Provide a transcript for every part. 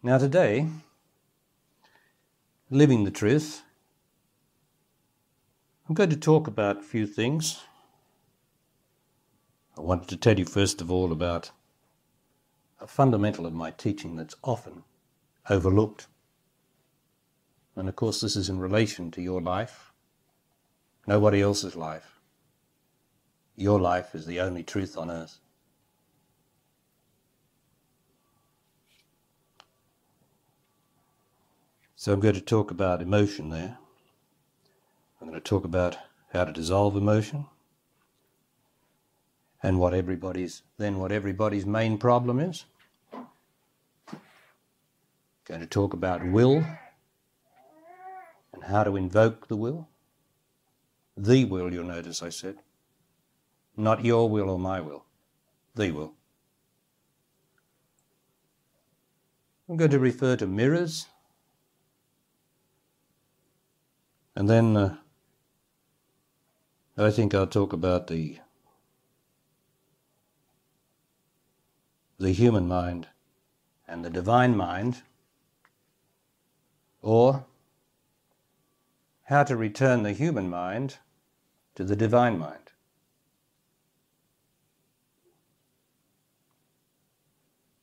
Now today, living the truth, I'm going to talk about a few things. I wanted to tell you first of all about a fundamental of my teaching that's often overlooked. And of course this is in relation to your life, nobody else's life. Your life is the only truth on earth. So I'm going to talk about emotion there. I'm going to talk about how to dissolve emotion and what everybody's main problem is. Going to talk about will and how to invoke the will. The will, you'll notice I said. Not your will or my will. The will. I'm going to refer to mirrors. And then I think I'll talk about the human mind and the divine mind, or how to return the human mind to the divine mind.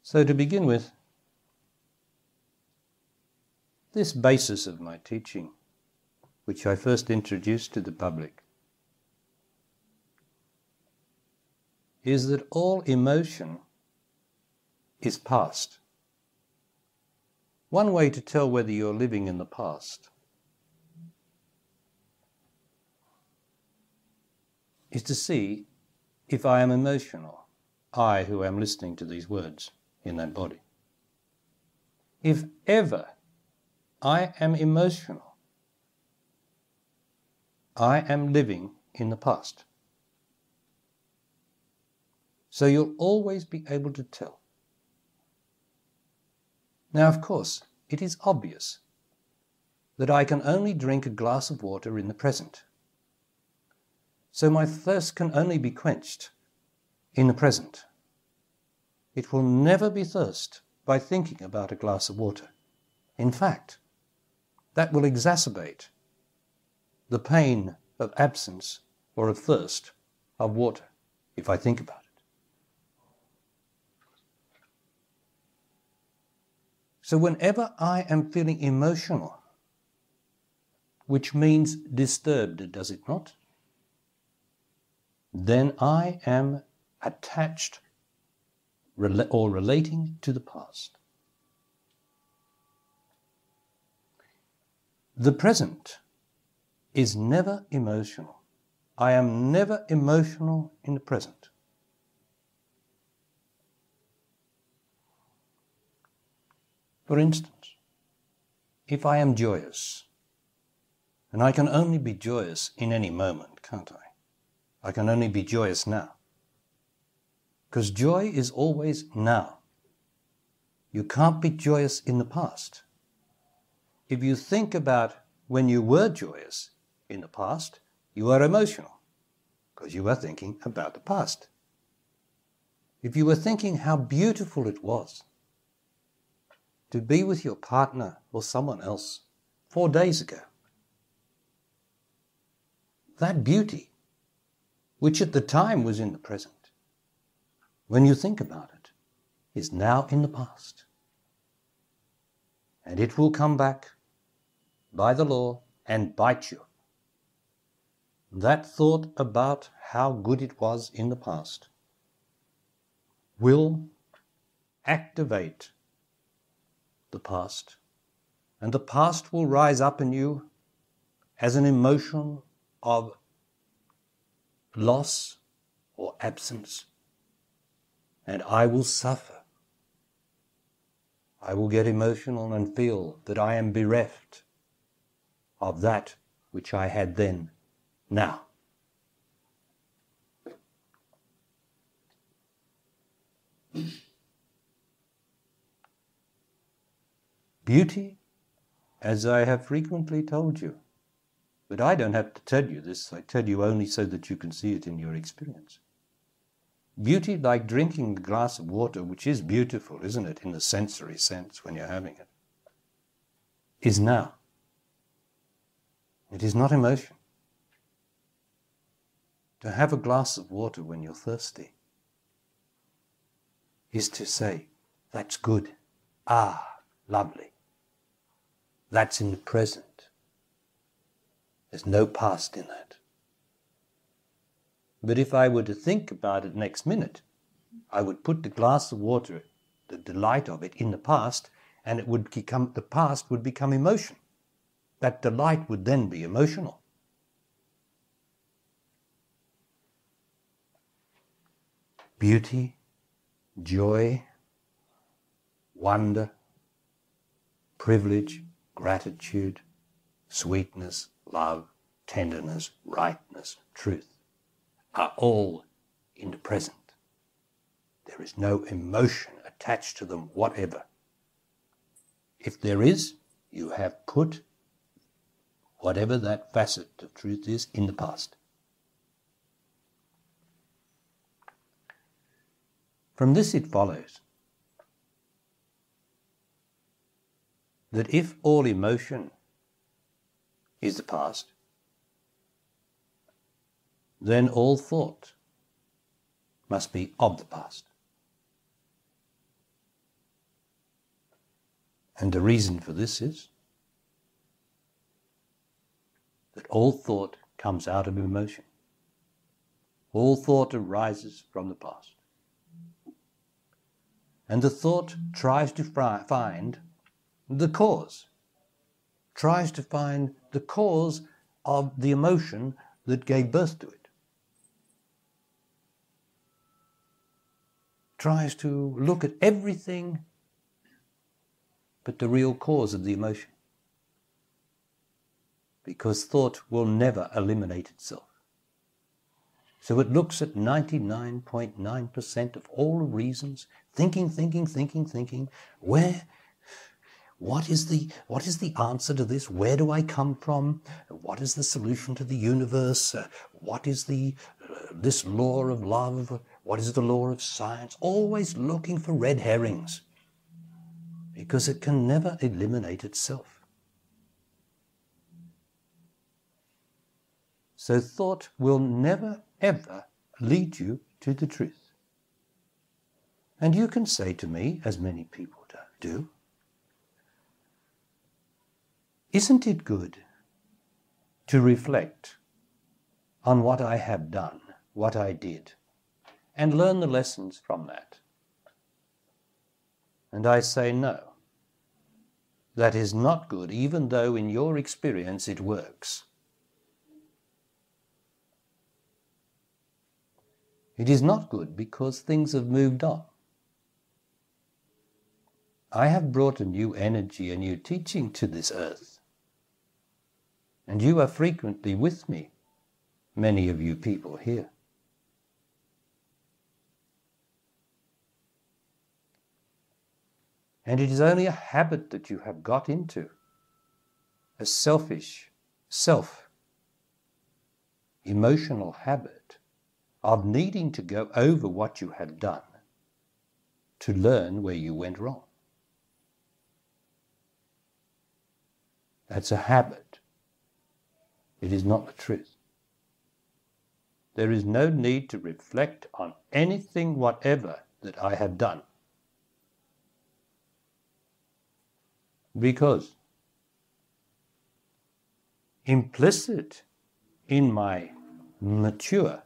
So to begin with, this basis of my teaching, which I first introduced to the public, is that all emotion is past. One way to tell whether you're living in the past is to see if I am emotional, I who am listening to these words in that body. If ever I am emotional, I am living in the past. So you'll always be able to tell. Now, of course, it is obvious that I can only drink a glass of water in the present. So my thirst can only be quenched in the present. It will never be thirst by thinking about a glass of water. In fact, that will exacerbate the pain of absence or of thirst of water, if I think about it. So whenever I am feeling emotional, which means disturbed, does it not? Then I am attached or relating to the past. The present is never emotional. I am never emotional in the present. For instance, if I am joyous, and I can only be joyous in any moment, can't I? I can only be joyous now. Because joy is always now. You can't be joyous in the past. If you think about when you were joyous in the past, you are emotional, because you are thinking about the past. If you were thinking how beautiful it was to be with your partner or someone else 4 days ago, that beauty, which at the time was in the present, when you think about it, is now in the past. And it will come back by the law and bite you. That thought about how good it was in the past will activate the past, and the past will rise up in you as an emotion of loss or absence, and I will suffer. I will get emotional and feel that I am bereft of that which I had then, now. Beauty, as I have frequently told you, but I don't have to tell you this, I tell you only so that you can see it in your experience. Beauty, like drinking a glass of water, which is beautiful, isn't it, in the sensory sense when you're having it, is now. It is not emotion. To have a glass of water when you're thirsty is to say, that's good. Ah, lovely. That's in the present. There's no past in that. But if I were to think about it next minute, I would put the glass of water, the delight of it, in the past, and it would become, the past would become emotion. That delight would then be emotional. Beauty, joy, wonder, privilege, gratitude, sweetness, love, tenderness, rightness, truth are all in the present. There is no emotion attached to them whatever. If there is, you have put whatever that facet of truth is in the past. From this it follows that if all emotion is the past, then all thought must be of the past. And the reason for this is that all thought comes out of emotion. All thought arises from the past. And the thought tries to find the cause, tries to find the cause of the emotion that gave birth to it. Tries to look at everything but the real cause of the emotion. Because thought will never eliminate itself. So it looks at 99.9% of all the reasons, thinking, what is the answer to this? Where do I come from? What is the solution to the universe? What is this law of love? What is the law of science? Always looking for red herrings, because it can never eliminate itself. So thought will never, ever lead you to the truth. And you can say to me, as many people do, isn't it good to reflect on what I have done, what I did, and learn the lessons from that? And I say no. That is not good, even though in your experience it works. It is not good because things have moved on. I have brought a new energy, a new teaching to this earth. And you are frequently with me, many of you people here. And it is only a habit that you have got into, a selfish, emotional habit of needing to go over what you had done to learn where you went wrong. That's a habit. It is not the truth. There is no need to reflect on anything whatever that I have done, because implicit in my mature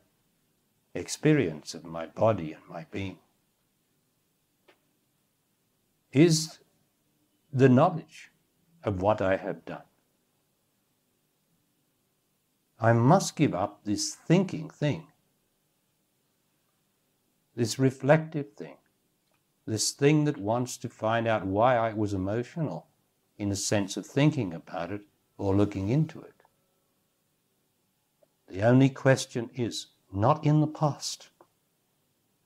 experience of my body and my being is the knowledge of what I have done. I must give up this thinking thing, this reflective thing, this thing that wants to find out why I was emotional in the sense of thinking about it or looking into it. The only question is not in the past.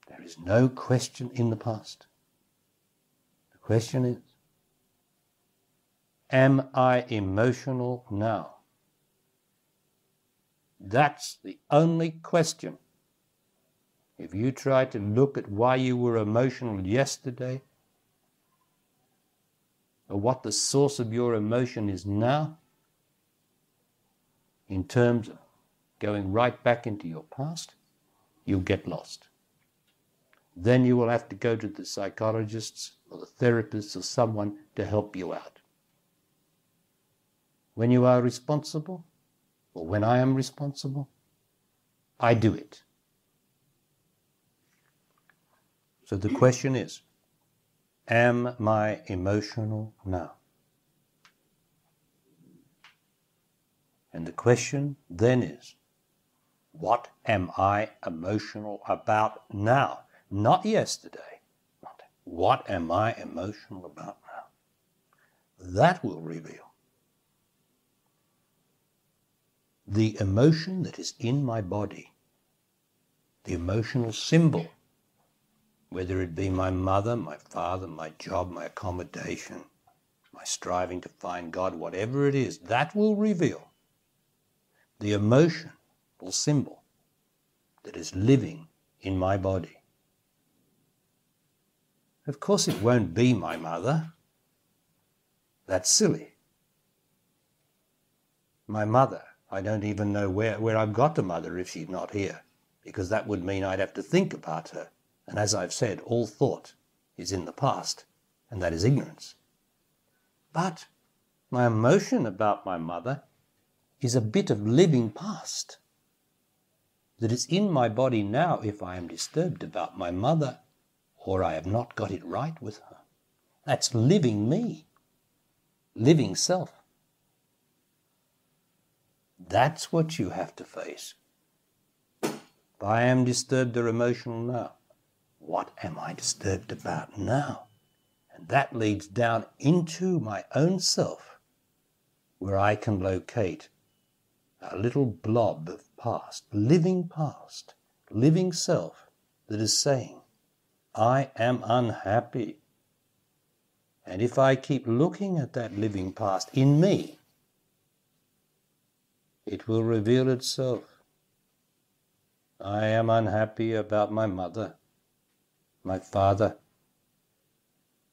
There is no question in the past. The question is, am I emotional now? That's the only question if you try to look at why you were emotional yesterday, or what the source of your emotion is now, in terms of going right back into your past, you'll get lost. Then you will have to go to the psychologists or the therapists or someone to help you out. When you are responsible, or when I am responsible, I do it. So the question is, am I emotional now? And the question then is, what am I emotional about now? Not yesterday. What am I emotional about now? That will reveal the emotion that is in my body, the emotional symbol, whether it be my mother, my father, my job, my accommodation, my striving to find God, whatever it is, that will reveal the emotional symbol that is living in my body. Of course it won't be my mother. That's silly. My mother, I don't even know where I've got a mother if she's not here, because that would mean I'd have to think about her. And as I've said, all thought is in the past, and that is ignorance. But my emotion about my mother is a bit of living past that is in my body now if I am disturbed about my mother or I have not got it right with her. That's living me, living self. That's what you have to face. If I am disturbed or emotional now, what am I disturbed about now? And that leads down into my own self, where I can locate a little blob of past, living self that is saying, I am unhappy. And if I keep looking at that living past in me, it will reveal itself. I am unhappy about my mother, my father,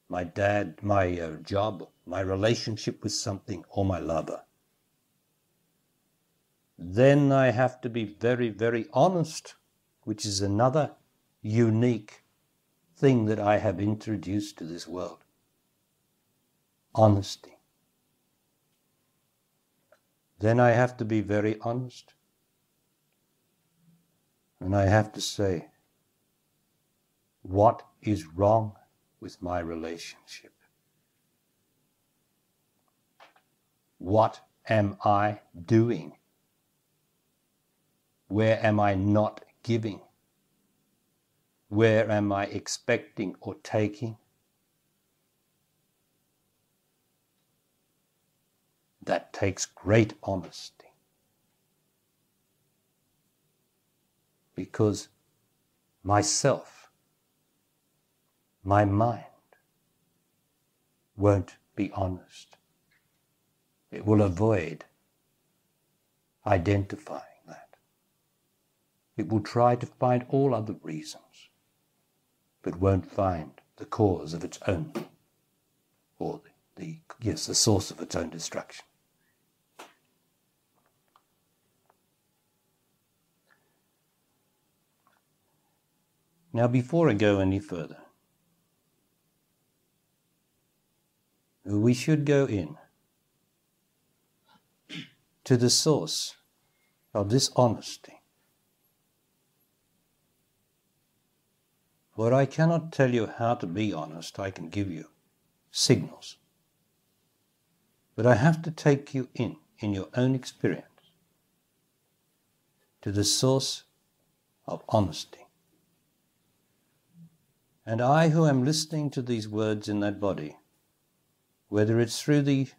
my dad, my job, my relationship with something, or my lover. Then I have to be very, very honest, which is another unique thing that I have introduced to this world. Honesty. Then I have to be very honest. And I have to say, what is wrong with my relationship? What am I doing? Where am I not giving? Where am I expecting or taking? That takes great honesty. Because myself, my mind, won't be honest. It will avoid identifying that. It will try to find all other reasons, but won't find the cause of its own, or the source of its own destruction. Now, before I go any further, we should go in to the source of this honesty. For I cannot tell you how to be honest. I can give you signals. But I have to take you in your own experience, to the source of honesty. And I who am listening to these words in that body, whether it's through the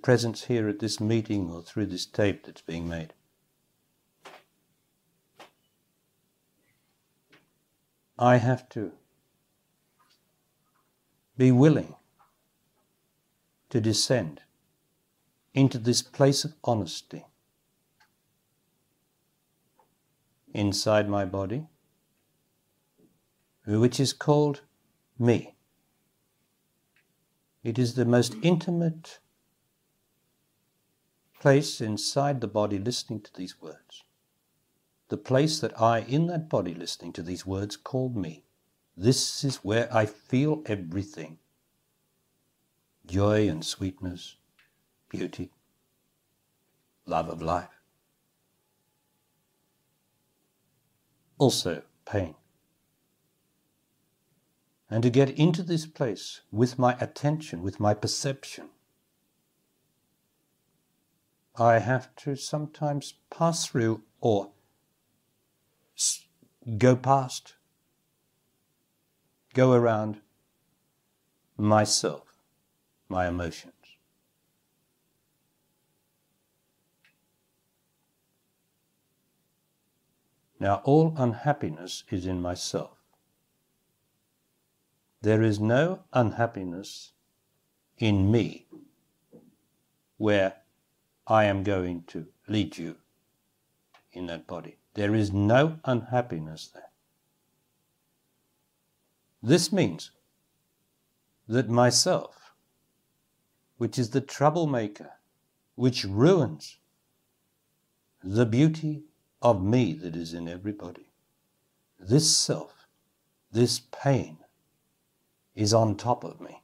presence here at this meeting or through this tape that's being made, I have to be willing to descend into this place of honesty inside my body, which is called me. It is the most intimate place inside the body listening to these words. The place that I, in that body listening to these words, called me. This is where I feel everything. Joy and sweetness, beauty, love of life. Also pain. And to get into this place with my attention, with my perception, I have to sometimes pass through or go past, go around myself, my emotions. Now, all unhappiness is in myself. There is no unhappiness in me where I am going to lead you in that body. There is no unhappiness there. This means that myself, which is the troublemaker, which ruins the beauty of me that is in everybody, this self, this pain, is on top of me.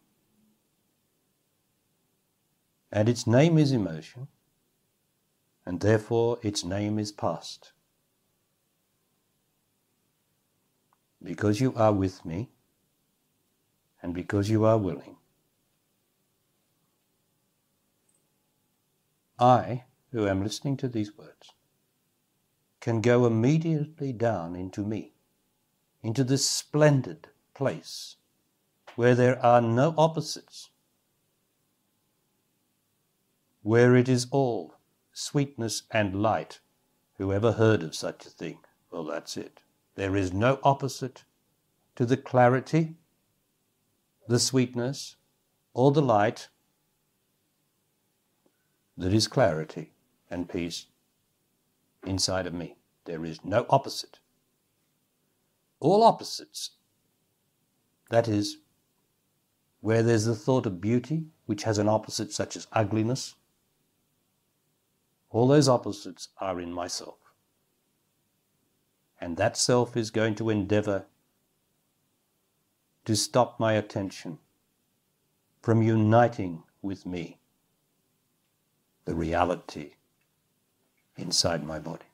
And its name is emotion, and therefore its name is past. Because you are with me, and because you are willing, I, who am listening to these words, can go immediately down into me, into this splendid place where there are no opposites, where it is all sweetness and light. Whoever heard of such a thing? Well, that's it. There is no opposite to the clarity, the sweetness, or the light that is clarity and peace inside of me. There is no opposite. All opposites, that is, where there's the thought of beauty, which has an opposite such as ugliness, all those opposites are in myself. And that self is going to endeavor to stop my attention from uniting with me, the reality inside my body.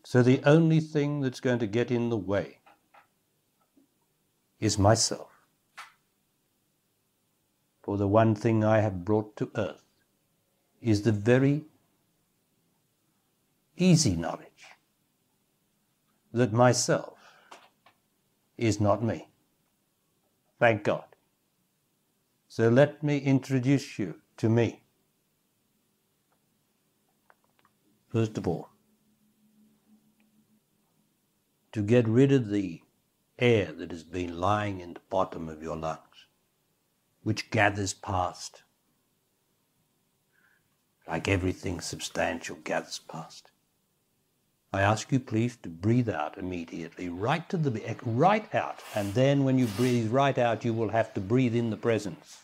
So the only thing that's going to get in the way is myself. For the one thing I have brought to earth is the very easy knowledge that myself is not me. Thank God. So let me introduce you to me. First of all, to get rid of the air that has been lying in the bottom of your lungs, which gathers past, like everything substantial gathers past. I ask you please to breathe out immediately, right to the back, right out. And then when you breathe right out, you will have to breathe in the presence.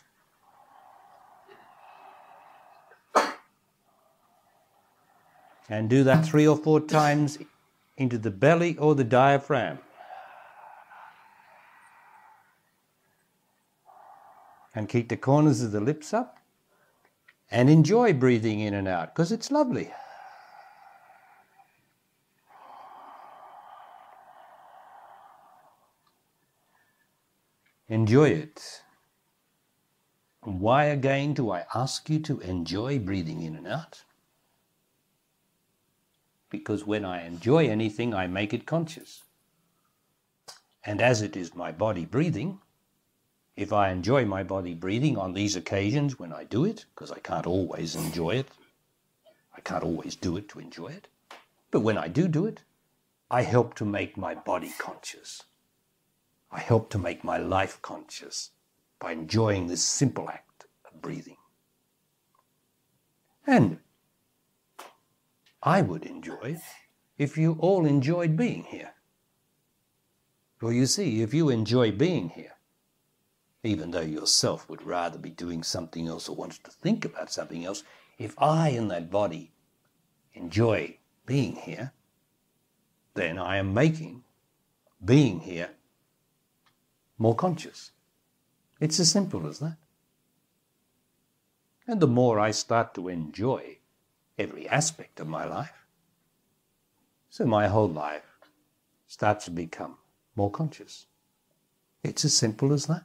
And do that 3 or 4 times into the belly or the diaphragm. And keep the corners of the lips up. And enjoy breathing in and out, because it's lovely. Enjoy it. Why again do I ask you to enjoy breathing in and out? Because when I enjoy anything, I make it conscious. And as it is my body breathing, if I enjoy my body breathing on these occasions when I do it, because I can't always enjoy it, I can't always do it to enjoy it, but when I do it, I help to make my body conscious. I help to make my life conscious by enjoying this simple act of breathing. And I would enjoy it if you all enjoyed being here. Well, you see, if you enjoy being here, even though yourself would rather be doing something else or wants to think about something else, if I in that body enjoy being here, then I am making being here more conscious. It's as simple as that. And the more I start to enjoy every aspect of my life, so my whole life starts to become more conscious. It's as simple as that.